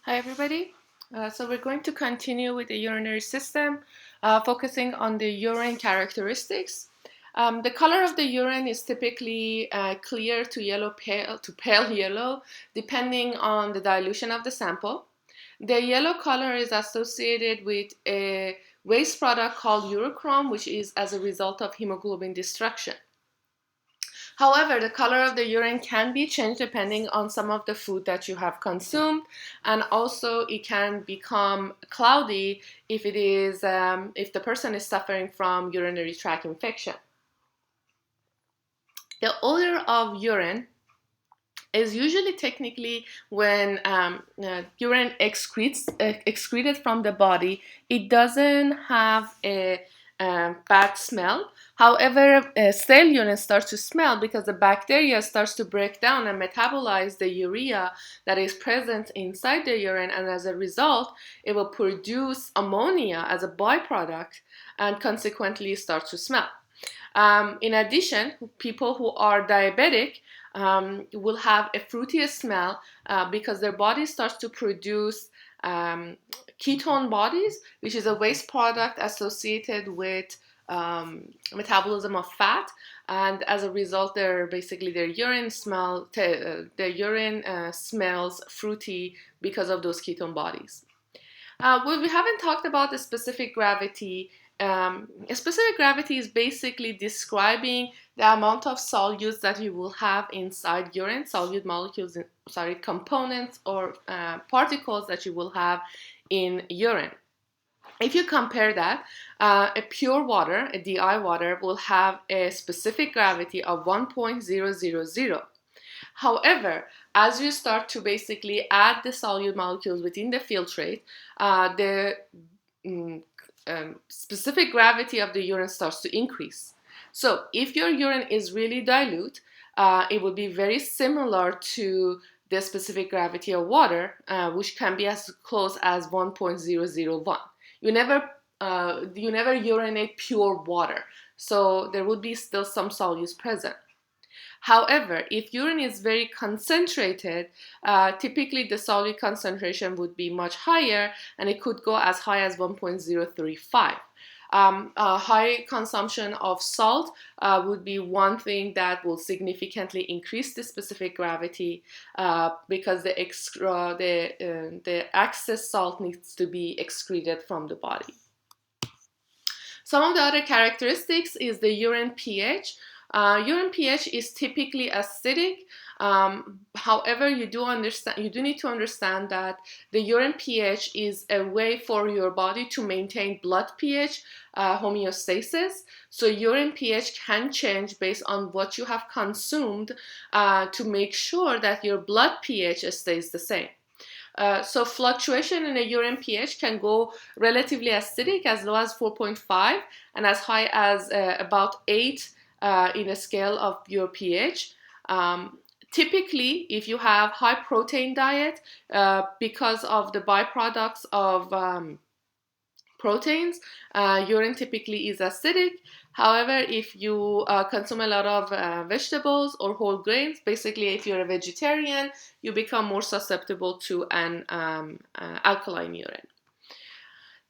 Hi everybody. So we're going to continue with the urinary system, focusing on the urine characteristics. The color of the urine is typically clear to yellow pale to pale yellow, depending on the dilution of the sample. The yellow color is associated with a waste product called urochrome, which is as a result of hemoglobin destruction. However, the color of the urine can be changed depending on some of the food that you have consumed, and also it can become cloudy if the person is suffering from urinary tract infection. The odor of urine is usually technically when urine excreted from the body. It doesn't have a bad smell. However, stale urine starts to smell because the bacteria starts to break down and metabolize the urea that is present inside the urine, and as a result, it will produce ammonia as a byproduct and consequently start to smell. In addition, people who are diabetic will have a fruity smell because their body starts to produce ketone bodies, which is a waste product associated with metabolism of fat, and as a result, their urine smells fruity because of those ketone bodies. We haven't talked about the specific gravity. A specific gravity is basically describing the amount of solutes that you will have inside urine, solute molecules, components or particles that you will have in urine. If you compare that, a pure water, a DI water, will have a specific gravity of 1.000. However, as you start to basically add the solute molecules within the filtrate, the specific gravity of the urine starts to increase. So if your urine is really dilute, it will be very similar to the specific gravity of water, which can be as close as 1.001. You never urinate pure water, so there would be still some solutes present. However, if urine is very concentrated, typically the solute concentration would be much higher, and it could go as high as 1.035. A high consumption of salt would be one thing that will significantly increase the specific gravity because the excess salt needs to be excreted from the body. Some of the other characteristics is the urine pH. Urine pH is typically acidic. However, you do need to understand that the urine pH is a way for your body to maintain blood pH homeostasis. So urine pH can change based on what you have consumed to make sure that your blood pH stays the same. So fluctuation in a urine pH can go relatively acidic as low as 4.5 and as high as about 8 in a scale of your pH. Typically, if you have high protein diet, because of the byproducts of proteins, urine typically is acidic. However, if you consume a lot of vegetables or whole grains, basically if you're a vegetarian, you become more susceptible to an alkaline urine.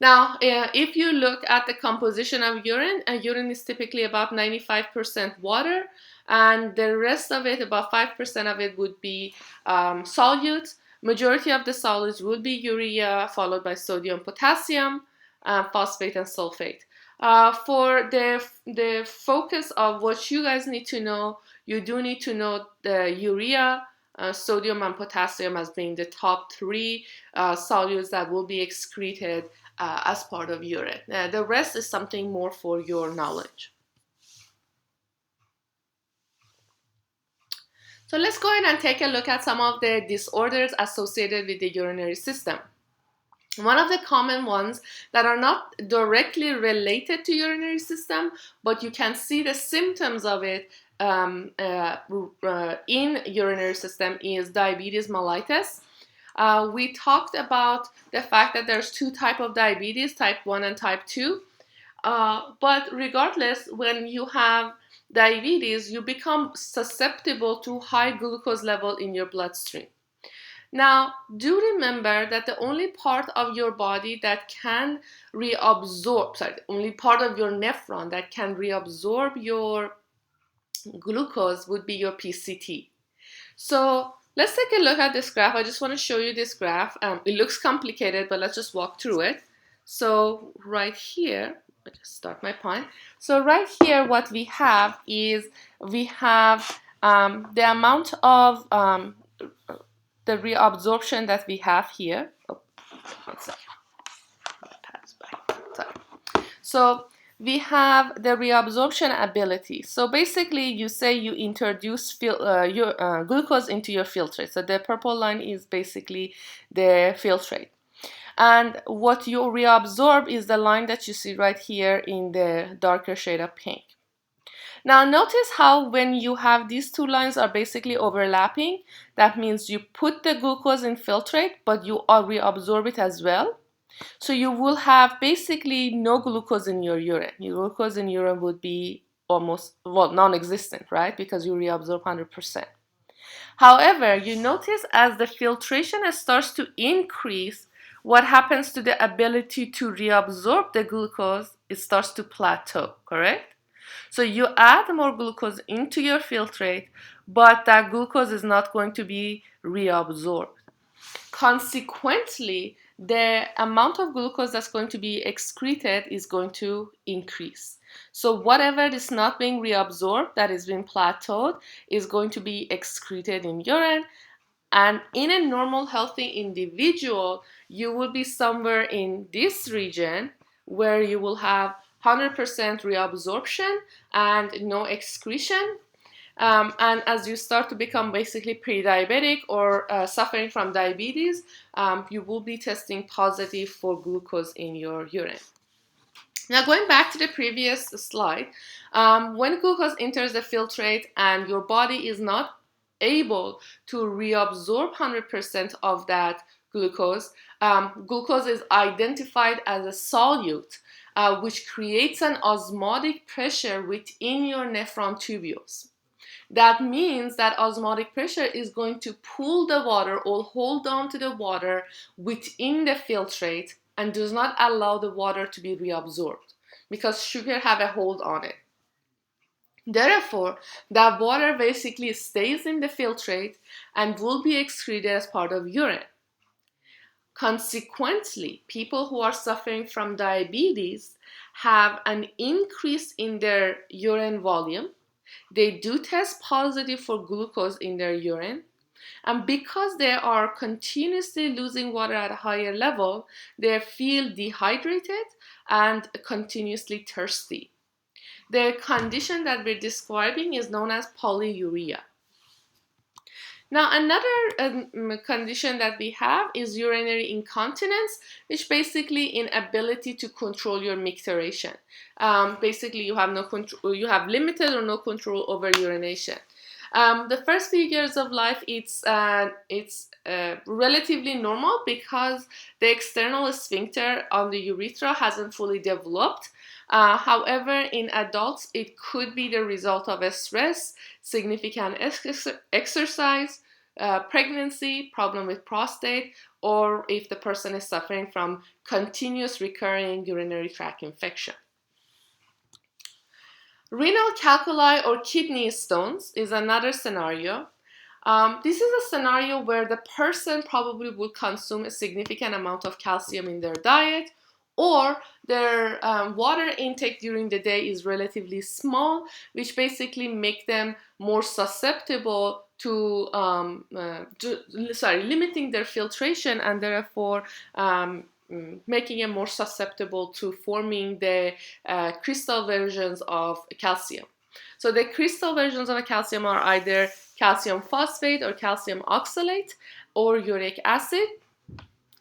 Now, if you look at the composition of urine, urine is typically about 95% water, and the rest of it, about 5% of it, would be solute. Majority of the solutes would be urea, followed by sodium, potassium, phosphate, and sulfate. For the focus of what you guys need to know, you do need to know the urea, sodium, and potassium as being the top three solutes that will be excreted as part of urine. The rest is something more for your knowledge. So let's go ahead and take a look at some of the disorders associated with the urinary system. One of the common ones that are not directly related to urinary system, but you can see the symptoms of it in urinary system is diabetes mellitus. We talked about the fact that there's two types of diabetes, type 1 and type 2. But regardless, when you have diabetes, you become susceptible to high glucose level in your bloodstream. Now, do remember that the only part of your body that can reabsorb, sorry, the only part of your nephron that can reabsorb your glucose would be your PCT. So let's take a look at this graph. I just want to show you this graph. It looks complicated, but let's just walk through it. So right here, I'll just start my point. So right here, what we have is we have the amount of the reabsorption that we have here. Oh, one second. Sorry. So we have the reabsorption ability. So basically, you say you introduce your glucose into your filtrate. So the purple line is basically the filtrate. And what you reabsorb is the line that you see right here in the darker shade of pink. Now notice how when you have these two lines are basically overlapping, that means you put the glucose in filtrate, but you reabsorb it as well. So you will have basically no glucose in your urine. Your glucose in urine would be almost, well, non-existent, right? Because you reabsorb 100%. However, you notice as the filtration starts to increase, what happens to the ability to reabsorb the glucose? It starts to plateau, correct? So you add more glucose into your filtrate, but that glucose is not going to be reabsorbed. Consequently, the amount of glucose that's going to be excreted is going to increase. So whatever is not being reabsorbed, that is being plateaued, is going to be excreted in urine. And in a normal healthy individual, you will be somewhere in this region where you will have 100% reabsorption and no excretion. And as you start to become basically pre-diabetic or suffering from diabetes, you will be testing positive for glucose in your urine. Now, going back to the previous slide, when glucose enters the filtrate and your body is not able to reabsorb 100% of that glucose, glucose is identified as a solute, which creates an osmotic pressure within your nephron tubules. That means that osmotic pressure is going to pull the water or hold on to the water within the filtrate and does not allow the water to be reabsorbed because sugar have a hold on it. Therefore, that water basically stays in the filtrate and will be excreted as part of urine. Consequently, people who are suffering from diabetes have an increase in their urine volume. They do test positive for glucose in their urine, and because they are continuously losing water at a higher level, they feel dehydrated and continuously thirsty. The condition that we're describing is known as polyuria. Now, another condition that we have is urinary incontinence, which basically inability to control your micturition. Basically, you have no control, you have limited or no control over urination. The first few years of life, it's relatively normal because the external sphincter on the urethra hasn't fully developed. However, in adults, it could be the result of a stress, significant exercise, pregnancy, problem with prostate, or if the person is suffering from continuous recurring urinary tract infection. Renal calculi or kidney stones is another scenario. This is a scenario where the person probably will consume a significant amount of calcium in their diet, or their water intake during the day is relatively small, which basically make them more susceptible to limiting their filtration and therefore making them more susceptible to forming the crystal versions of calcium. So the crystal versions of calcium are either calcium phosphate or calcium oxalate or uric acid,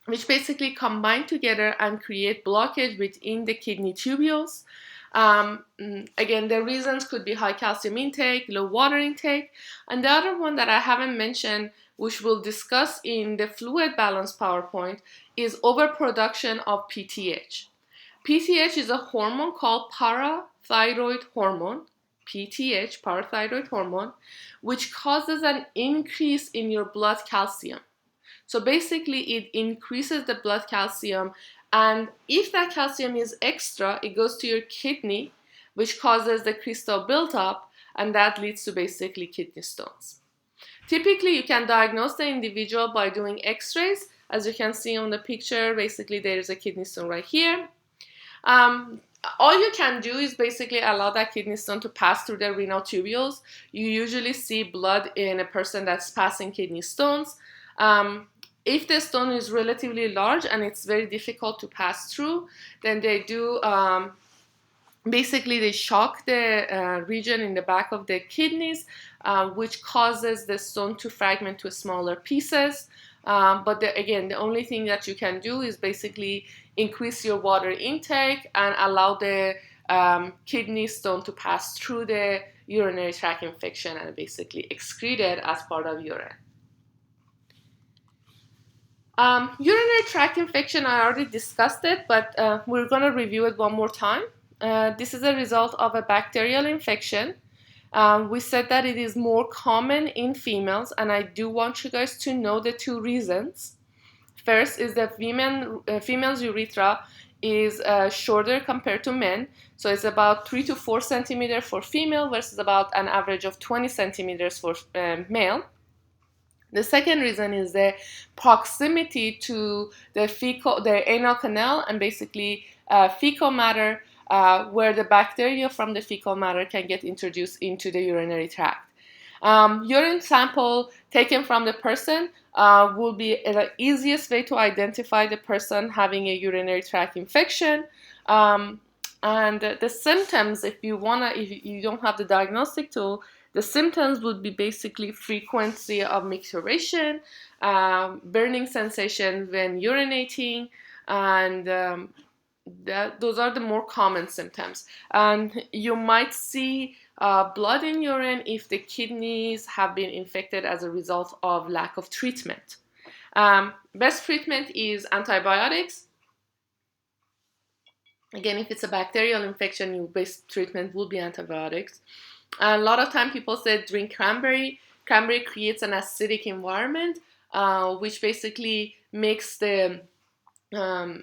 which basically combine together and create blockage within the kidney tubules. Again, the reasons could be high calcium intake, low water intake, and the other one that I haven't mentioned, which we'll discuss in the fluid balance PowerPoint, is overproduction of PTH. PTH is a hormone called parathyroid hormone, PTH, parathyroid hormone, which causes an increase in your blood calcium. So basically it increases the blood calcium, and if that calcium is extra, it goes to your kidney, which causes the crystal buildup, and that leads to basically kidney stones. Typically, you can diagnose the individual by doing x-rays. As you can see on the picture, basically there is a kidney stone right here. All you can do is basically allow that kidney stone to pass through the renal tubules. You usually see blood in a person that's passing kidney stones. If the stone is relatively large and it's very difficult to pass through, then they do basically they shock the region in the back of the kidneys, which causes the stone to fragment to smaller pieces. But again, the only thing that you can do is basically increase your water intake and allow the kidney stone to pass through the urinary tract infection and basically excrete it as part of urine. Urinary tract infection, I already discussed it, but we're going to review it one more time. This is a result of a bacterial infection. We said that it is more common in females, and I do want you guys to know the two reasons. First is that female's urethra is shorter compared to men, so it's about 3 to 4 centimeters for female versus about an average of 20 centimeters for male. The second reason is the proximity to the anal canal and basically fecal matter, where the bacteria from the fecal matter can get introduced into the urinary tract. Urine sample taken from the person will be the easiest way to identify the person having a urinary tract infection. And the symptoms, if you don't have the diagnostic tool, the symptoms would be basically frequency of micturition, burning sensation when urinating, and those are the more common symptoms. And you might see blood in urine if the kidneys have been infected as a result of lack of treatment. Best treatment is antibiotics. Again, if it's a bacterial infection, your best treatment will be antibiotics. A lot of time people say drink cranberry. Cranberry creates an acidic environment, which basically makes the makes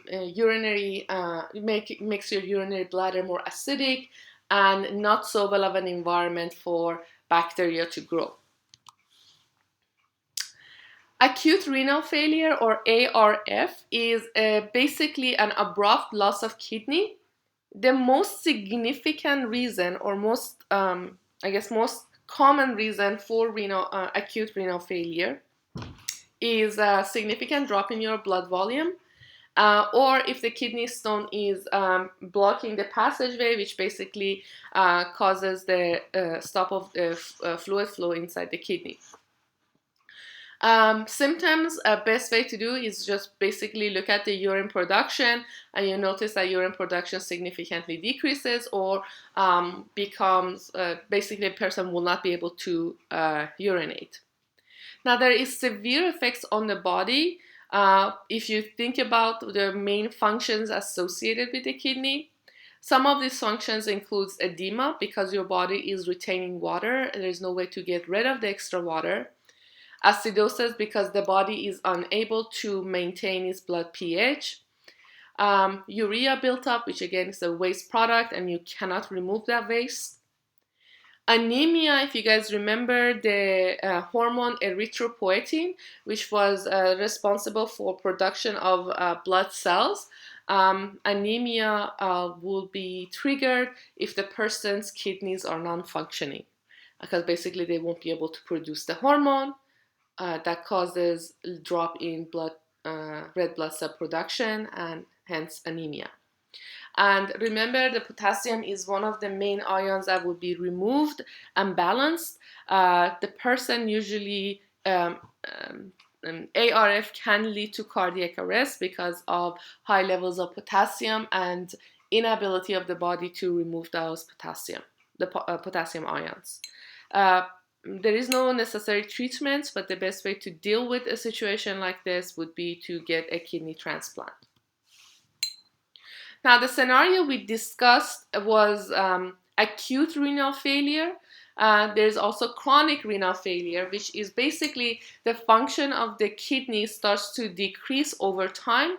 your urinary bladder more acidic and not so well of an environment for bacteria to grow. Acute renal failure, or ARF, is basically an abrupt loss of kidney. The most significant reason, or most common reason for acute renal failure is a significant drop in your blood volume, or if the kidney stone is blocking the passageway, which basically causes the stop of the fluid flow inside the kidney. Symptoms, best way to do is just basically look at the urine production, and you notice that urine production significantly decreases or becomes, basically a person will not be able to urinate. Now there is severe effects on the body if you think about the main functions associated with the kidney. Some of these functions includes edema, because your body is retaining water and there's no way to get rid of the extra water. Acidosis, because the body is unable to maintain its blood pH. Urea built up, which again is a waste product and you cannot remove that waste. Anemia, if you guys remember the hormone erythropoietin, which was responsible for production of blood cells. Anemia will be triggered if the person's kidneys are non-functioning, because basically they won't be able to produce the hormone. That causes drop in red blood cell production and hence anemia. And remember, the potassium is one of the main ions that would be removed and balanced. The person usually, ARF can lead to cardiac arrest because of high levels of potassium and inability of the body to remove those potassium ions. There is no necessary treatment, but the best way to deal with a situation like this would be to get a kidney transplant. Now, the scenario we discussed was acute renal failure. There's also chronic renal failure, which is basically the function of the kidney starts to decrease over time.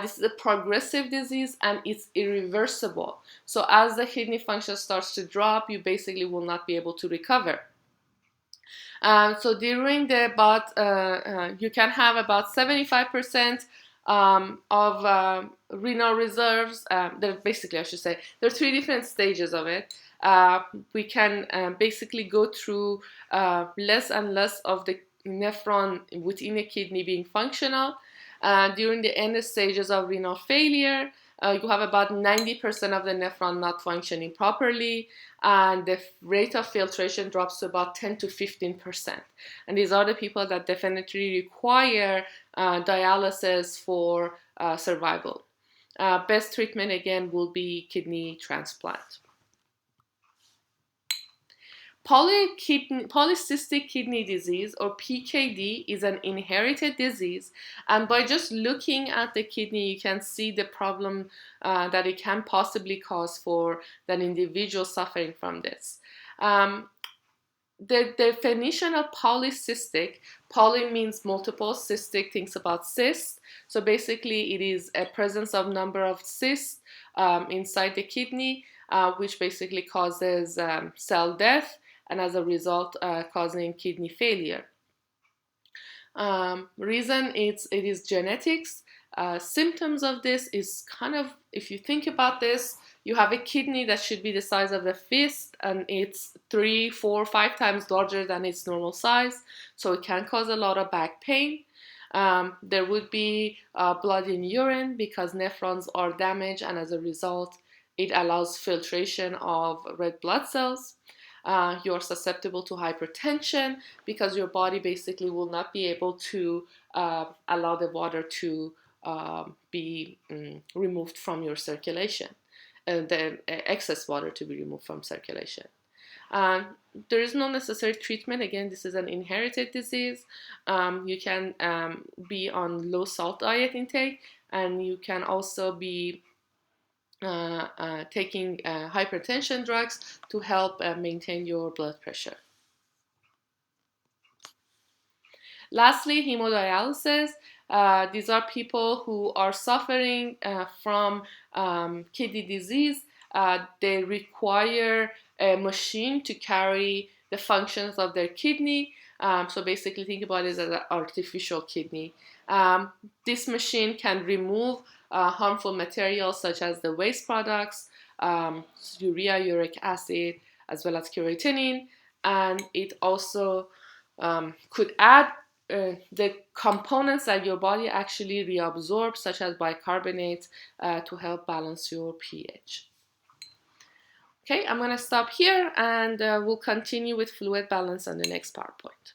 This is a progressive disease and it's irreversible. So as the kidney function starts to drop, you basically will not be able to recover. So during you can have about 75% of renal reserves. Basically, I should say, there are 3 different stages of it. We can basically go through less and less of the nephron within a kidney being functional. During the end stages of renal failure, you have about 90% of the nephron not functioning properly, and the rate of filtration drops to about 10 to 15%. And these are the people that definitely require dialysis for survival. Best treatment, again, will be kidney transplant. Polycystic kidney disease, or PKD, is an inherited disease, and by just looking at the kidney, you can see the problem that it can possibly cause for that individual suffering from this. The definition of polycystic, poly means multiple, cystic thinks about cysts. So basically it is a presence of number of cysts inside the kidney, which basically causes cell death, and as a result causing kidney failure. Reason it is genetics. Symptoms of this is kind of, if you think about this, you have a kidney that should be the size of a fist, and it's 3, 4, 5 times larger than its normal size, so it can cause a lot of back pain. There would be blood in urine because nephrons are damaged, and as a result, it allows filtration of red blood cells. You're susceptible to hypertension because your body basically will not be able to allow the water to be removed from your circulation, the excess water to be removed from circulation. There is no necessary treatment. Again, this is an inherited disease. You can be on low salt diet intake, and you can also be taking hypertension drugs to help maintain your blood pressure. Lastly, hemodialysis. These are people who are suffering from kidney disease. They require a machine to carry the functions of their kidney. So basically think about it as an artificial kidney. This machine can remove harmful materials such as the waste products, urea, uric acid, as well as creatinine, and it also could add the components that your body actually reabsorbs, such as bicarbonate, to help balance your pH. Okay, I'm going to stop here, and we'll continue with fluid balance on the next PowerPoint.